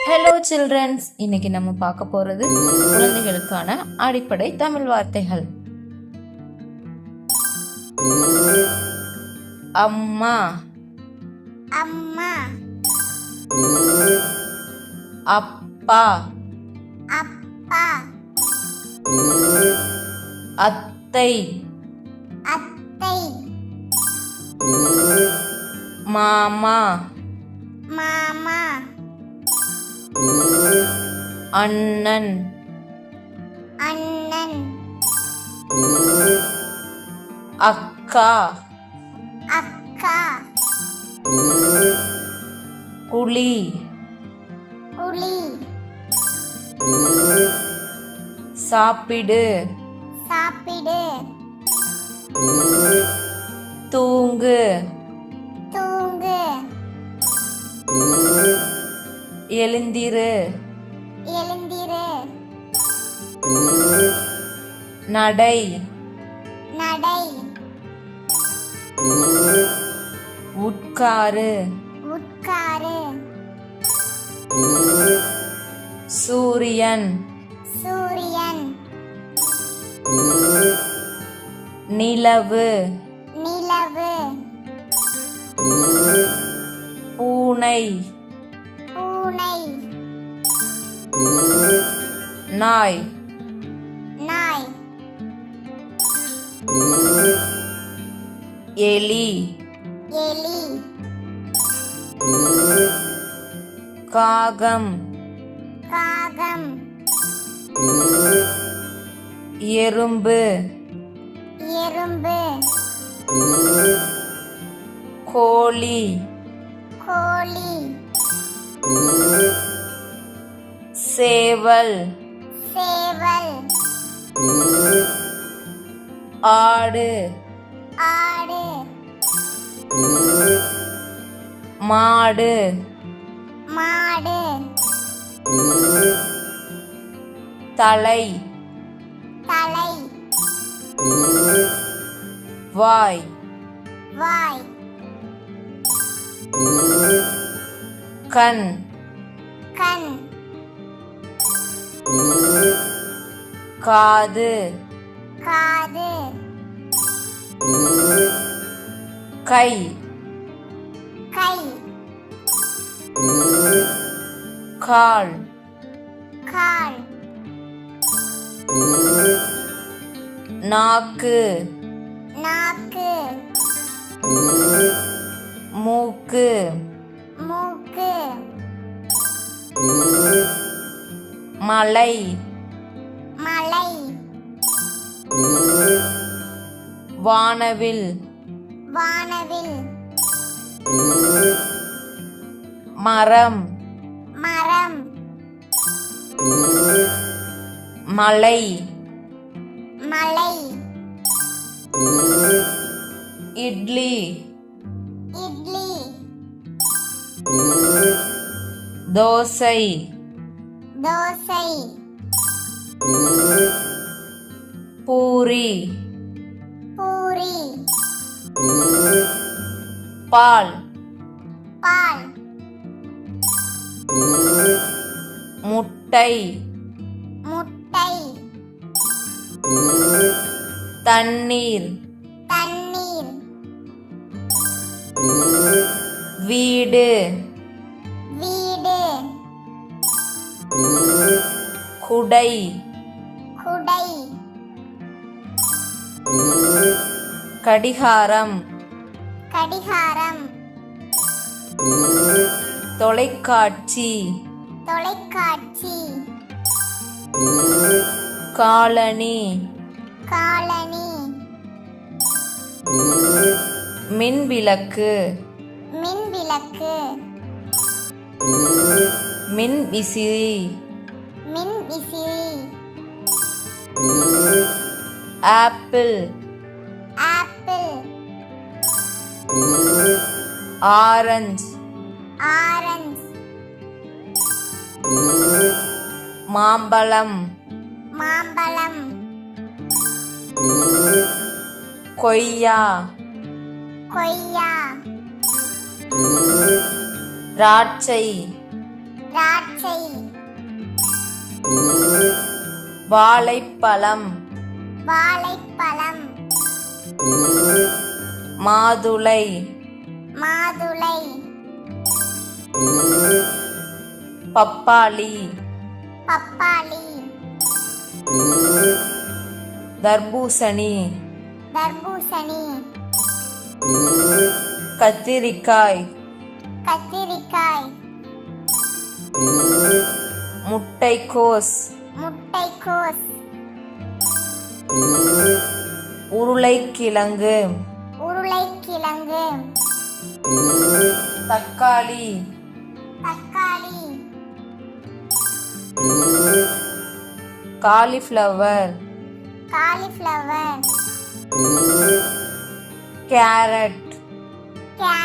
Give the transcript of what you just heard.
Hello children's, இன்னைக்கு நம்ம பார்க்க போறது குழந்தைகளுக்கான அடிப்படை தமிழ் வார்த்தைகள். அம்மா, அம்மா, அப்பா, அப்பா, அத்தை, அத்தை, மாமா, மாமா, அண்ணன், அண்ணன், அக்கா, அக்கா, குழி, புலி, சாப்பிடு, சாப்பிடு, தூங்கு, தூங்கு, எழுந்திரு, எழுந்திரு, நடை, நடை, உட்காரு, உட்காரு, சூரியன், சூரியன், நிலவு, நிலவு, பூனை, பூனை, நாய், நாய், எலி, எலி, காகம், காகம், எறும்பு, எறும்பு, கோழி, கோழி, சேவல், சேவல், ஆடு, ஆடு, மாடு, மாடு, தலை, தலை, வாய், வாய், கண், கண், காது, காது, கை, கை, கால், கால், நாக்கு, நாக்கு, மூக்கு, மூக்கு, மலை, மலை, வானவில், வானவில், மரம், மரம், மலை, மலை, இட்லி, இட்லி, தோசை, தோசை, பூரி, பூரி, பால், பால், முட்டை, முட்டை, தண்ணீர், தண்ணீர், வீடு, வீடு, குடை, குடை, கடிகாரம், கடிகாரம், தொலைக்காட்சி, தொலைக்காட்சி, காலணி, காலணி, மின்விளக்கு, மின்விளக்கு, மின்விசிறி, மின்விசிறி, ஆப்பிள், ஆப்பிள், ஆரஞ்சு, ஆரஞ்சு, மாம்பழம், மாம்பழம், கொய்யா, கொய்யா, திராட்சை, திராட்சை வாழைப்பழம் வாழைப்பழம் மாதுளை மாதுளை பப்பாளி பப்பாளி தர்பூசணி தர்பூசணி கத்திரிக்காய் கத்திரிக்காய் முட்டைக்கோஸ் முட்டைக்கோஸ் உருளைக்கிழங்கு உருளைக்கிழங்கு தக்காளி தக்காளி காலிஃப்ளவர் காலிஃப்ளவர் கேரட் கேரட்